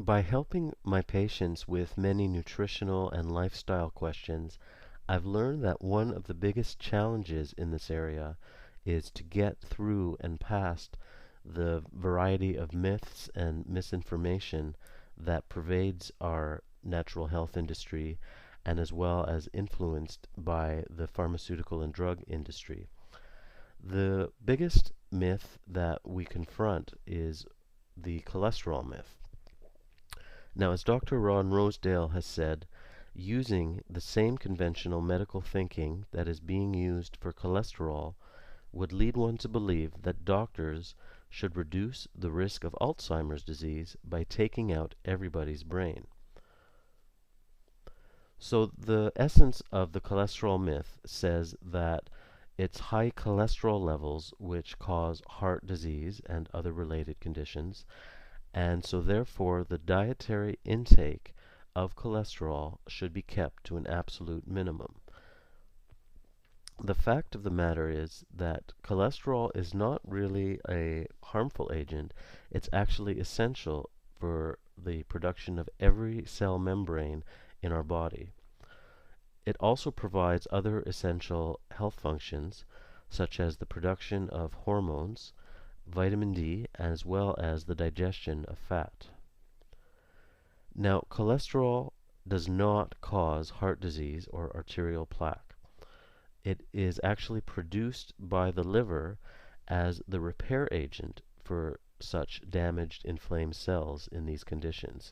By helping my patients with many nutritional and lifestyle questions, I've learned that one of the biggest challenges in this area is to get through and past the variety of myths and misinformation that pervades our natural health industry and as well as influenced by the pharmaceutical and drug industry. The biggest myth that we confront is the cholesterol myth. Now, as Dr. Ron Rosedale has said, using the same conventional medical thinking that is being used for cholesterol would lead one to believe that doctors should reduce the risk of Alzheimer's disease by taking out everybody's brain. So the essence of the cholesterol myth says that it's high cholesterol levels which cause heart disease and other related conditions, and so therefore the dietary intake of cholesterol should be kept to an absolute minimum. The fact of the matter is that cholesterol is not really a harmful agent. It's actually essential for the production of every cell membrane in our body. It also provides other essential health functions, such as the production of hormones, vitamin D, as well as the digestion of fat. Now, cholesterol does not cause heart disease or arterial plaque. It is actually produced by the liver as the repair agent for such damaged, inflamed cells in these conditions.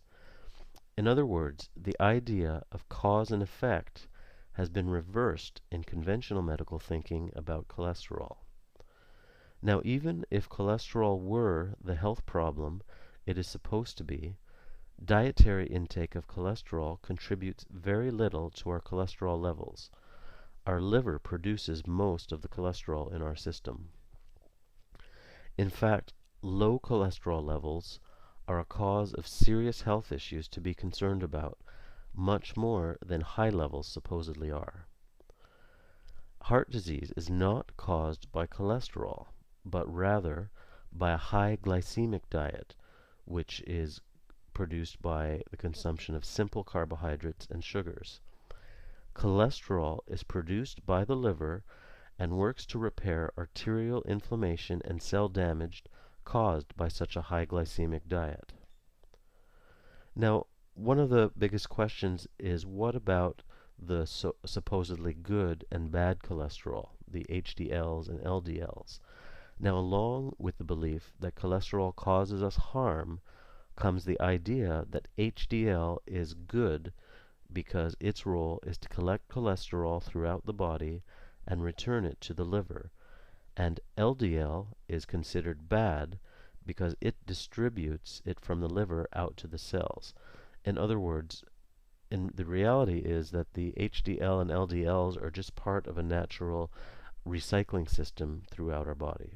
In other words, the idea of cause and effect has been reversed in conventional medical thinking about cholesterol. Now, even if cholesterol were the health problem it is supposed to be, dietary intake of cholesterol contributes very little to our cholesterol levels. Our liver produces most of the cholesterol in our system. In fact, low cholesterol levels are a cause of serious health issues to be concerned about, much more than high levels supposedly are. Heart disease is not caused by cholesterol, but rather by a high glycemic diet, which is produced by the consumption of simple carbohydrates and sugars. Cholesterol is produced by the liver and works to repair arterial inflammation and cell damage caused by such a high glycemic diet. Now, one of the biggest questions is, what about the supposedly good and bad cholesterol, the HDLs and LDLs? Now, along with the belief that cholesterol causes us harm comes the idea that HDL is good because its role is to collect cholesterol throughout the body and return it to the liver, and LDL is considered bad because it distributes it from the liver out to the cells. In other words, the reality is that the HDL and LDLs are just part of a natural recycling system throughout our body.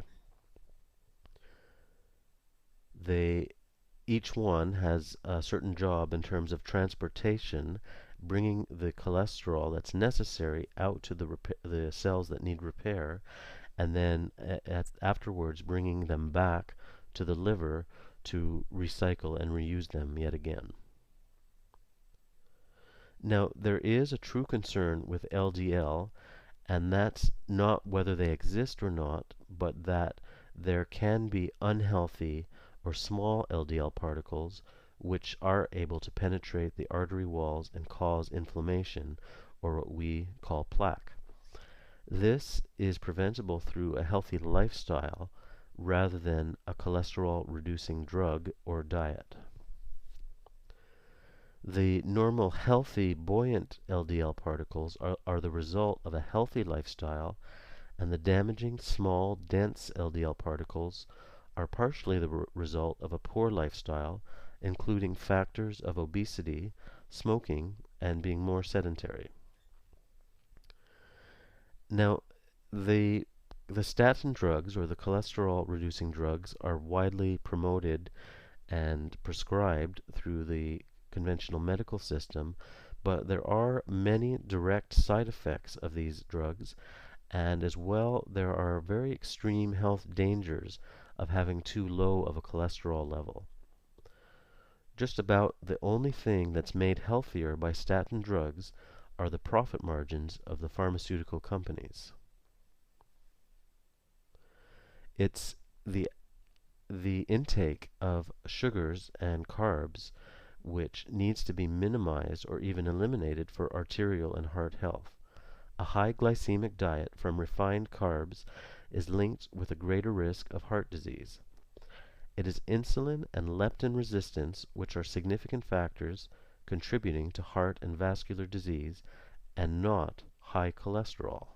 Each one has a certain job in terms of transportation, bringing the cholesterol that's necessary out to the cells that need repair, and then afterwards bringing them back to the liver to recycle and reuse them yet again. Now, there is a true concern with LDL, and that's not whether they exist or not, but that there can be unhealthy or small LDL particles which are able to penetrate the artery walls and cause inflammation, or what we call plaque. This is preventable through a healthy lifestyle rather than a cholesterol-reducing drug or diet. The normal, healthy, buoyant LDL particles are the result of a healthy lifestyle, and the damaging, small, dense LDL particles are partially the result of a poor lifestyle, including factors of obesity, smoking, and being more sedentary. Now, the statin drugs, or the cholesterol-reducing drugs, are widely promoted and prescribed through the conventional medical system, but there are many direct side effects of these drugs, and as well there are very extreme health dangers of having too low of a cholesterol level. Just about the only thing that's made healthier by statin drugs are the profit margins of the pharmaceutical companies. It's the intake of sugars and carbs which needs to be minimized or even eliminated for arterial and heart health. A high glycemic diet from refined carbs is linked with a greater risk of heart disease. It is insulin and leptin resistance which are significant factors contributing to heart and vascular disease, and not high cholesterol.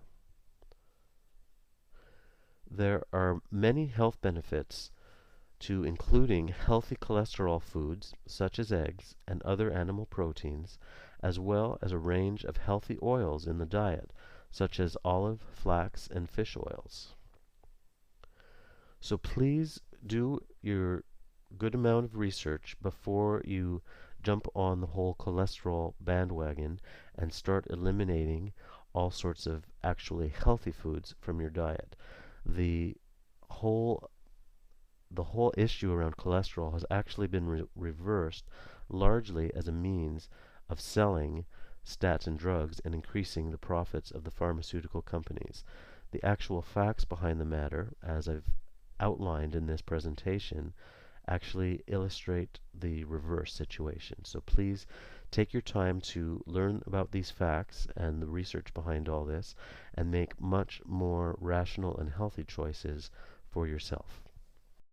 There are many health benefits to including healthy cholesterol foods such as eggs and other animal proteins, as well as a range of healthy oils in the diet, such as olive, flax, and fish oils. So please do your good amount of research before you jump on the whole cholesterol bandwagon and start eliminating all sorts of actually healthy foods from your diet. The whole the whole issue around cholesterol has actually been reversed largely as a means of selling statin drugs and increasing the profits of the pharmaceutical companies. The actual facts behind the matter, as I've outlined in this presentation, actually illustrate the reverse situation. So please take your time to learn about these facts and the research behind all this and make much more rational and healthy choices for yourself.